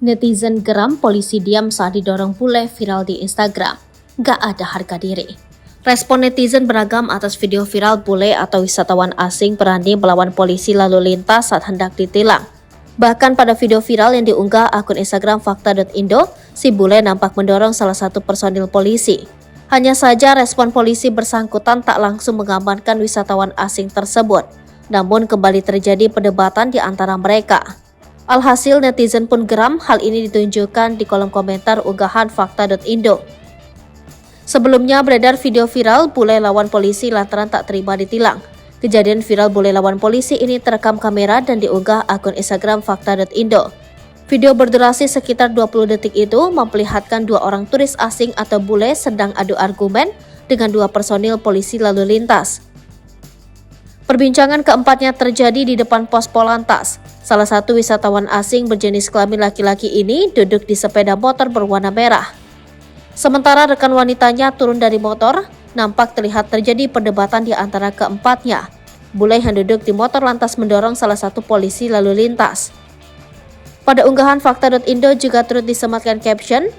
Netizen geram polisi diam saat didorong bule viral di Instagram. Gak ada harga diri. Respon netizen beragam atas video viral bule atau wisatawan asing berani melawan polisi lalu lintas saat hendak ditilang. Bahkan pada video viral yang diunggah akun Instagram fakta.indo, si bule nampak mendorong salah satu personil polisi. Hanya saja respon polisi bersangkutan tak langsung mengamankan wisatawan asing tersebut. Namun kembali terjadi perdebatan di antara mereka. Alhasil netizen pun geram, hal ini ditunjukkan di kolom komentar unggahan fakta.indo. Sebelumnya beredar video viral bule lawan polisi lantaran tak terima ditilang. Kejadian viral bule lawan polisi ini terekam kamera dan diunggah akun Instagram fakta.indo. Video berdurasi sekitar 20 detik itu memperlihatkan dua orang turis asing atau bule sedang adu argumen dengan dua personil polisi lalu lintas. Perbincangan keempatnya terjadi di depan pos Polantas. Salah satu wisatawan asing berjenis kelamin laki-laki ini duduk di sepeda motor berwarna merah. Sementara rekan wanitanya turun dari motor, nampak terlihat terjadi perdebatan di antara keempatnya. Bule yang duduk di motor lantas mendorong salah satu polisi lalu lintas. Pada unggahan fakta.indo juga turut disematkan caption,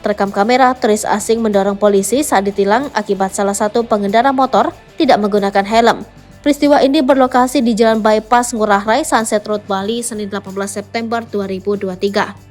terekam kamera turis asing mendorong polisi saat ditilang akibat salah satu pengendara motor tidak menggunakan helm. Peristiwa ini berlokasi di Jalan Bypass Ngurah Rai, Sunset Road, Bali, Senin 18 September 2023.